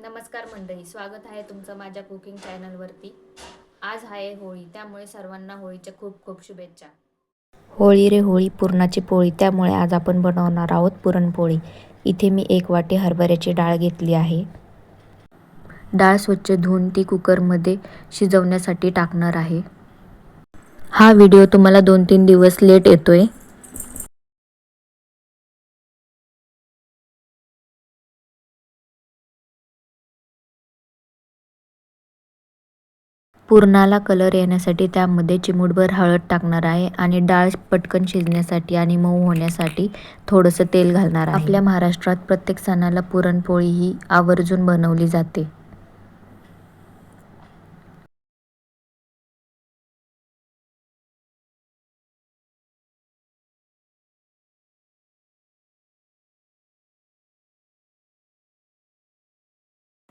नमस्कार मंडळी, स्वागत आहे तुमचं माझ्या कुकिंग चॅनलवरती. आज आहे होळी, त्यामुळे सर्वांना होळीच्या खूप खूप शुभेच्छा. होळी रे होळी पुरणाची पोळी, त्यामुळे आज आपण बनवणार आहोत पुरणपोळी. इथे मी 1 वाटी हरभऱ्याची डाळ घेतली आहे. डाळ स्वच्छ धुवून ती कुकरमध्ये शिजवण्यासाठी टाकणार आहे. हा व्हिडिओ तुम्हाला 2-3 दिवस लेट येतोय. पुरणाला कलर येण्यासाठी त्यामध्ये चिमूटभर हळद टाकणार आहे आणि डाळ पटकन शिजण्यासाठी आणि मऊ होण्यासाठी थोडंसं तेल घालणार आहे. आपल्या महाराष्ट्रात प्रत्येक सणाला पुरणपोळी ही आवर्जून बनवली जाते.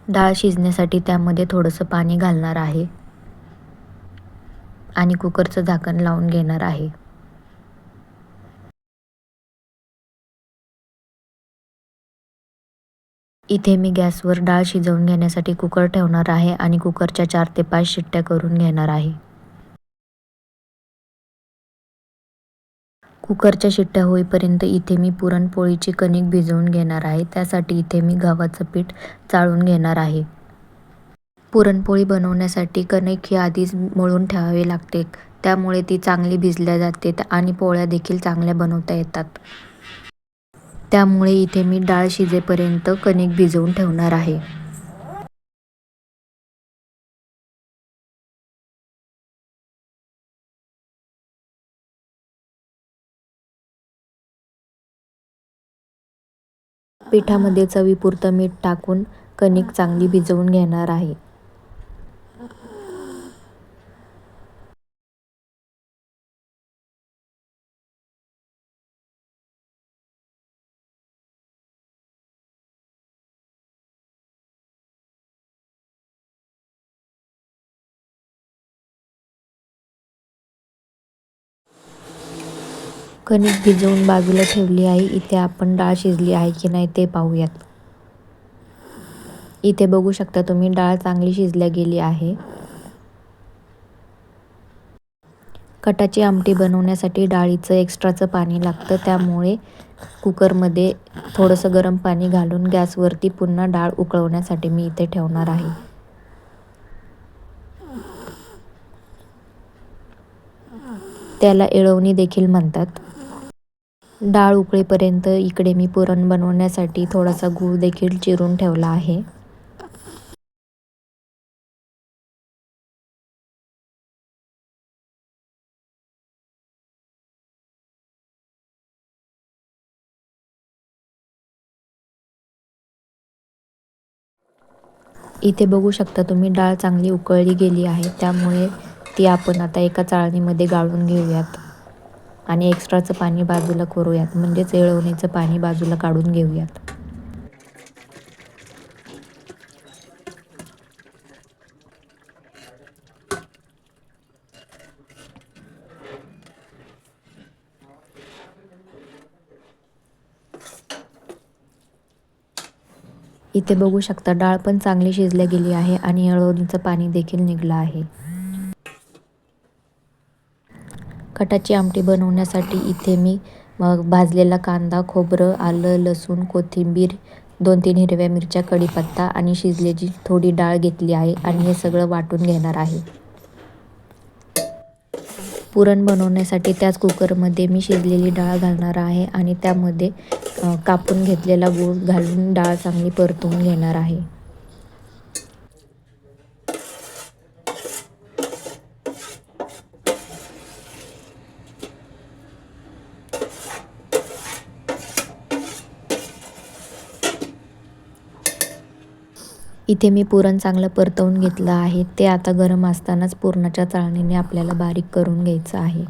डाळ शिजण्यासाठी त्यामध्ये थोडंसं पाणी घालणार आहे आणि कुकरचं झाकण लावून घेणार आहे. इथे मी गॅसवर डाळ शिजवून घेण्यासाठी कुकर ठेवणार आहे आणि कुकरच्या 4 ते 5 शिट्ट्या करून घेणार आहे. कुकरच्या शिट्ट्या होईपर्यंत इथे मी पुरणपोळीची कणिक भिजवून घेणार आहे. त्यासाठी इथे मी गव्हाचं पीठ चाळून घेणार आहे. पुरणपोळी बनवण्यासाठी कणिक ही आधीच मळून ठेवावी लागते, त्यामुळे ती चांगली भिजल्या जाते आणि पोळ्या देखील चांगल्या बनवता येतात. त्यामुळे इथे मी डाळ शिजेपर्यंत कणिक भिजवून ठेवणार आहे. पिठामध्ये चवीपुरतं मीठ टाकून कणिक चांगली भिजवून घेणार आहे. कणिक भिजवून बाजूला ठेवली आहे. इथे आपण डाळ शिजली आहे की नाही ते पाहूयात. इथे बघू शकता तुम्ही डाळ चांगली शिजल्या गेली आहे. कटाची आमटी बनवण्यासाठी डाळीचं एक्स्ट्राचं पाणी लागतं, त्यामुळे कुकरमध्ये थोडंसं गरम पाणी घालून गॅसवरती पुन्हा डाळ उकळवण्यासाठी मी इथे ठेवणार आहे. त्याला येळवणी देखील म्हणतात. डाळ उकळेपर्यंत इकडे मी पुरण बनवण्यासाठी थोडासा गूळ देखील चिरून ठेवला आहे. इथे बघू शकता तुम्ही डाळ चांगली उकळली गेली आहे, त्यामुळे ती आपण आता एका चाळणीमध्ये गाळून घेऊयात आणि एक्स्ट्राचं पाणी बाजूला करूयात, म्हणजेच येळवणीचं पाणी बाजूला काढून घेऊयात. इथे बघू शकता डाळ पण चांगली शिजल्या गेली आहे आणि येळवणीचं पाणी देखील निघलं आहे. कटाची आमटी बनवण्यासाठी इथे मी भाजलेला कांदा, खोबरं, आलं, लसूण, कोथिंबीर, 2-3 हिरव्या मिरच्या, कढीपत्ता आणि शिजलेली थोडी डाळ घेतली आहे आणि हे सगळं वाटून घेणार आहे. पुरण बनवण्यासाठी त्याच कुकरमध्ये मी शिजलेली डाळ घालणार आहे आणि त्यामध्ये कापून घेतलेला गूळ घालून डाळ चांगली परतवून घेणार आहे. इथे मी पुरण चांगलं परतवून घेतलं आहे. ते आता गरम असतानाच पुरणाच्या चाळणीने आपल्याला बारीक करून घ्यायचं आहे.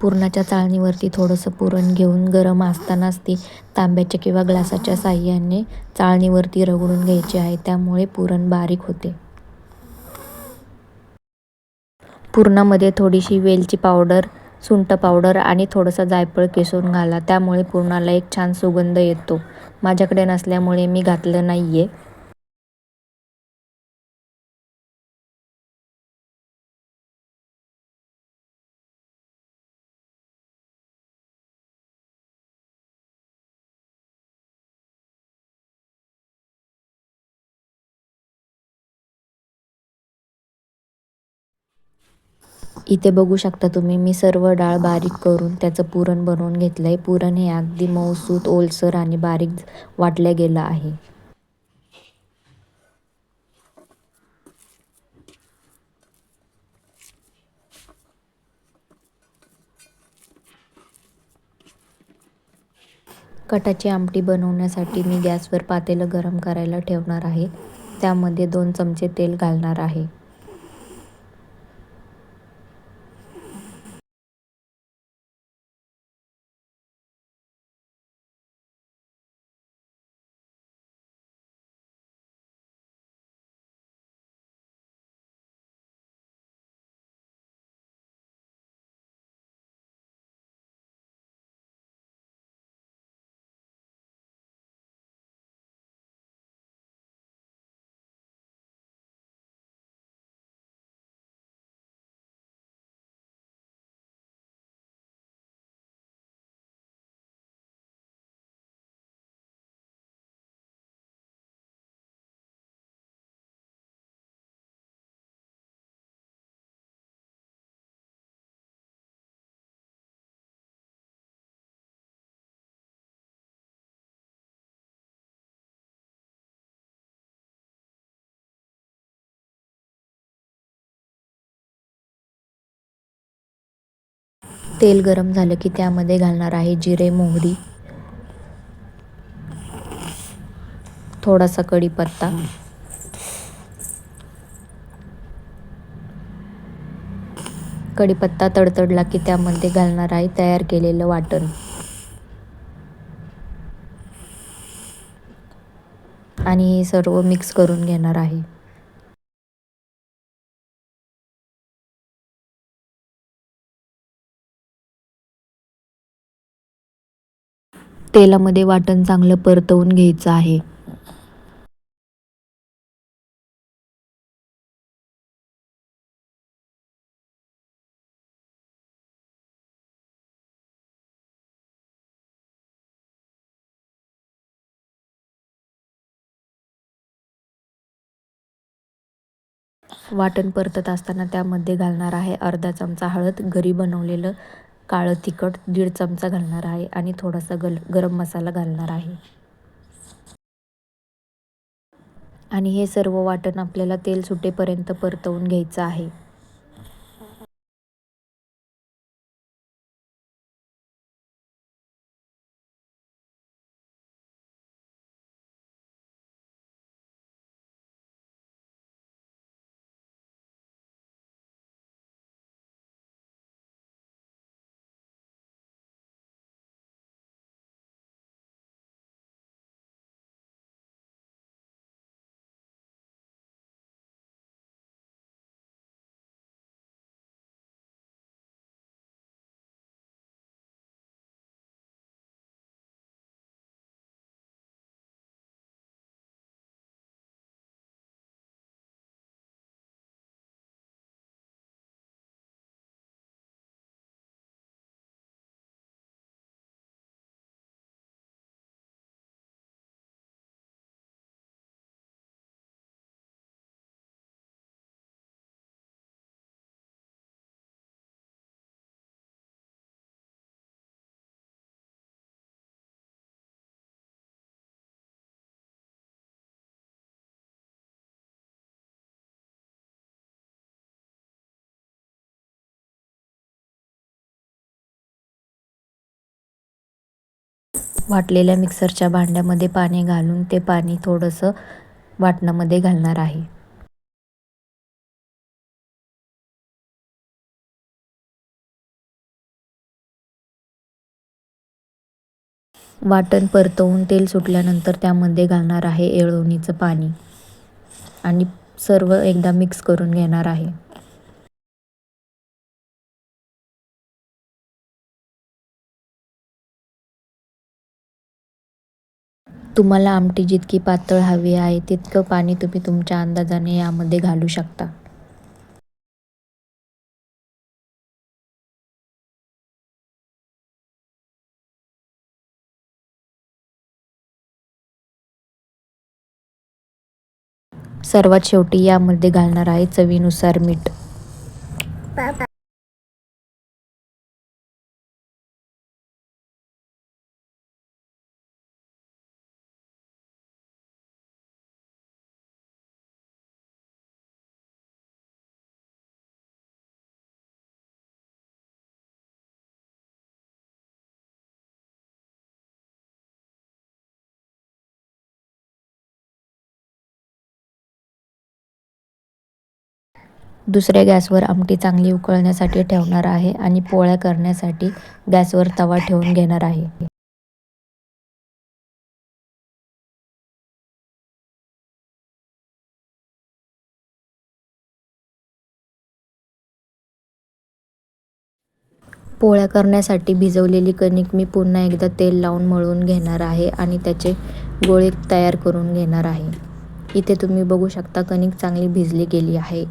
पुरणाच्या चाळणीवरती थोडंसं पुरण घेऊन गरम असतानाच ती तांब्याच्या किंवा ग्लासाच्या साहाय्याने चाळणीवरती रगडून घ्यायची आहे, त्यामुळे पुरण बारीक होते. पुरणामध्ये थोडीशी वेलची पावडर, सुंठ पावडर आणि थोडंसं जायफळ किसून घाला. त्यामुळे पुरणाला एक छान सुगंध येतो. माझ्याकडे नसल्यामुळे मी घातलं नाही आहे. इथे बघू शकता तुम्ही, मी सर्व डाळ बारीक करून त्याचं पुरण बनवून घेतलं आहे. पुरण हे अगदी मऊसूत, ओलसर आणि बारीक वाटलं गेलं आहे. कटाची आमटी बनवण्यासाठी मी गॅसवर पातेलं गरम करायला ठेवणार आहे. त्यामध्ये 2 चमचे तेल घालणार आहे. तेल गरम झालं की त्यामध्ये घालणार आहे जिरे, मोहरी, थोडासा कढीपत्ता, कढीपत्ता तडतडला की त्यामध्ये घालणार आहे तयार केलेलं वाटण आणि हे सर्व मिक्स करून घेणार आहे. तेलामध्ये वाटण चांगलं परतवून घ्यायचं आहे. वाटण परतत असताना त्यामध्ये घालणार आहे अर्धा चमचा हळद, घरी बनवलेलं काळं तिखट 1.5 चमचा घालणार आहे आणि थोडासा गरम मसाला घालणार आहे. आणि हे सर्व वाटण आपल्याला तेल सुटेपर्यंत परतवून घ्यायचं आहे. वाटलेल्या मिक्सरच्या भांड्यामध्ये पाणी घालून ते पाणी थोडंसं वाटणामध्ये घालणार आहे. वाटण परतवून तेल सुटल्यानंतर त्यामध्ये घालणार आहे येळवणीचं पाणी आणि सर्व एकदा मिक्स करून घेणार आहे. तुम्हाला आमटी जितकी पातळ हवी आहे तितकं पाणी तुम्ही तुमच्या अंदाजाने यामध्ये घालू शकता. सर्वात शेवटी यामध्ये घालणार आहे चवीनुसार मीठ. दुसऱ्या गॅसवर आमटी चांगली उकळण्यासाठी ठेवणार आहे आणि पोळ्या करण्यासाठी गॅसवर तवा ठेवून घेणार आहे. पोळ्या करण्यासाठी भिजवलेली कणिक मी पुन्हा एकदा तेल लावून मळून घेणार आहे आणि त्याचे गोळे तयार करून घेणार आहे. इथे तुम्ही बघू शकता कणिक चांगली भिजली गेली आहे.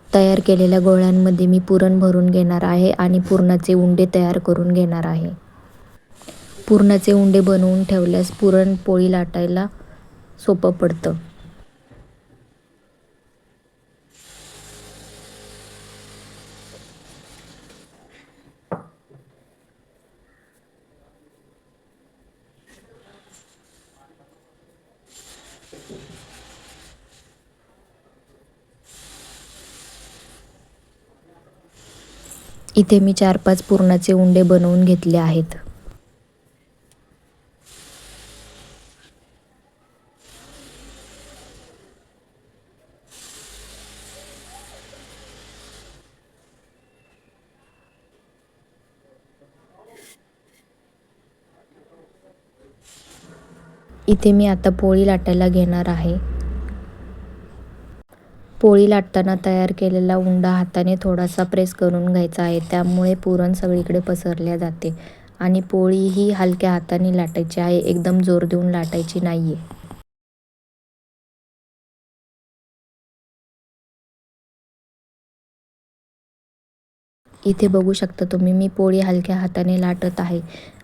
तयार केलेल्या गोळ्यांमध्ये मी पुरण भरून घेणार आहे आणि पुरणाचे उंडे तयार करून घेणार आहे. पुरणाचे उंडे बनवून ठेवल्यास पुरणपोळी लाटायला सोपं पडतं. इथे मी 4-5 पुरणाचे उंडे बनवून घेतले आहेत. इथे मी आता पोळी लाटायला घेणार आहे. पोळी लाटताना तयार केलेला उंडा हाताने थोडासा प्रेस करून घ्यायचा आहे. त्यामुळे पुरण सगळीकडे पसरले जाते आणि पोळी ही हलक्या हाताने लाटायची आहे, एकदम जोर देऊन लाटायची नाहीये. इथे बघू शकता तुम्ही मी पोळी हलक्या हाताने लाटत आहे.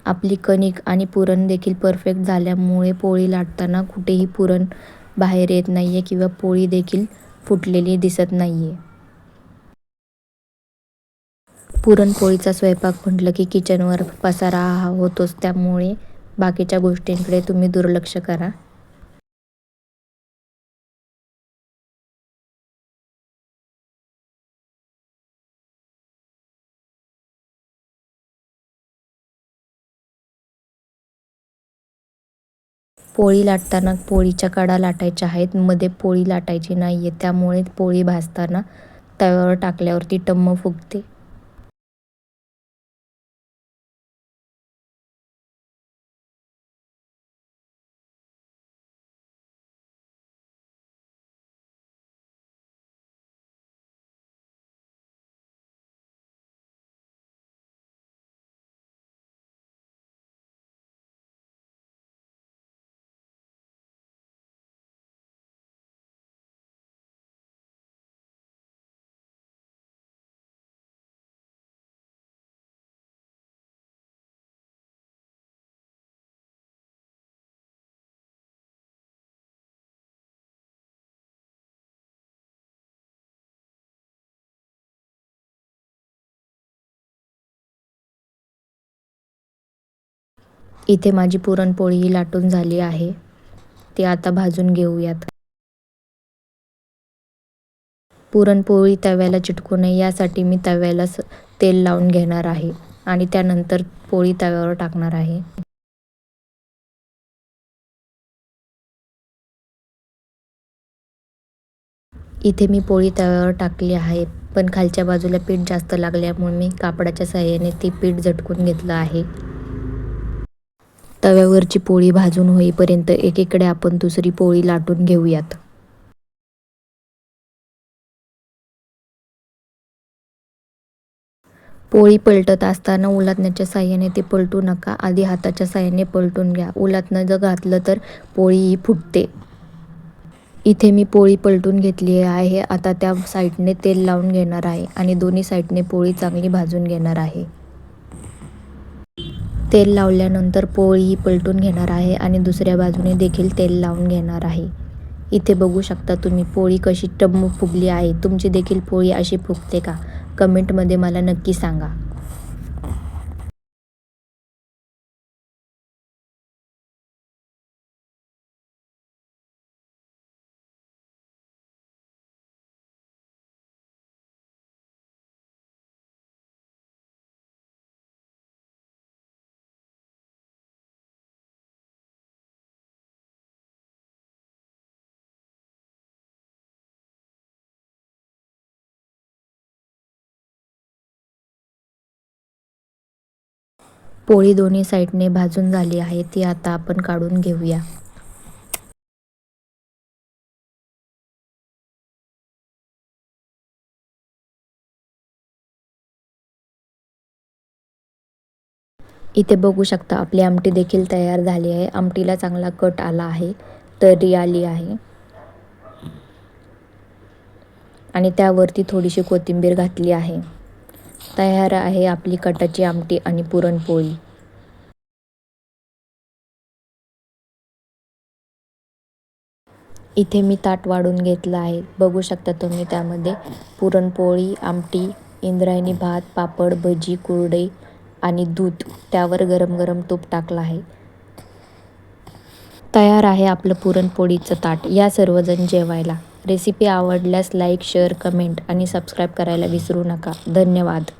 आपली कणिक आणि पुरण देखील परफेक्ट झाल्यामुळे पोळी लाटताना कुठेही पुरण बाहेर येत नाहीये किंवा पोळी देखील फुटलेली दिसत नाहीये. पुरणपोळीचा स्वयंपाक म्हटलं की किचनवर पसारा हा होतोच, त्यामुळे बाकीच्या गोष्टींकडे तुम्ही दुर्लक्ष करा. पोळी लाटताना पोळीच्या कडा लाटायच्या आहेत, मध्ये पोळी लाटायची नाहीये. त्यामुळे पोळी भाजताना तव्यावर टाकल्यावरती टम्म फुगते. इथे माझी पुरणपोळी लाटून झाली आहे. ती आता भाजून घेऊयात. पुरणपोळी तव्याला चिटकू नये यासाठी मी तव्याला तेल लावून घेणार आहे आणि त्यानंतर पोळी तव्यावर टाकणार आहे. इथे मी पोळी तव्यावर टाकली आहे, पण खालच्या बाजूला पीठ जास्त लागल्यामुळे मी कापडाच्या साहाय्याने ती पीठ झटकून घेतलं आहे. तव्यावरची पोळी भाजून होईपर्यंत एकीकडे आपण दुसरी पोळी लाटून घेऊयात. पोळी पलटत असताना उलटण्याच्या साहाय्याने ती पलटू नका, आधी हाताच्या साहाय्याने पलटून घ्या. उलटणं जर घातलं तर पोळी ही फुटते. इथे मी पोळी पलटून घेतली आहे. आता त्या साईडने तेल लावून घेणार आहे आणि दोन्ही साईडने पोळी चांगली भाजून घेणार आहे. तेल लावल्यानंतर पोळी ही पलटून घेणार आहे आणि दुसऱ्या बाजूने देखील तेल लावून घेणार आहे. इथे बघू शकता तुम्ही पोळी कशी टम्म फुगली आहे. तुमची देखील पोळी अशी फुगते का? कमेंटमध्ये मला नक्की सांगा. पोळी दोन्ही साईडने भाजून झाली आहे, ती आता आपण काढून घेऊया. इथे बघू शकता आपली आमटी देखील तयार झाली आहे. आमटीला चांगला कट आला आहे, तर्री आली आहे आणि त्यावरती थोडीशी कोथिंबीर घातली आहे. तयार आहे आपली कटाची आमटी आणि पुरणपोळी. इथे मी ताट वाढून घेतलं आहे. बघू शकता तुम्ही त्यामध्ये पुरणपोळी, आमटी, इंद्रायणी भात, पापड, भजी, कुरडई आणि दूध, त्यावर गरम गरम तूप टाकलं आहे. तयार आहे आपलं पुरणपोळीचं ताट. या सर्वजण जेवायला. रेसिपी आवडल्यास लाईक, शेअर, कमेंट आणि सबस्क्राईब करायला विसरू नका. धन्यवाद.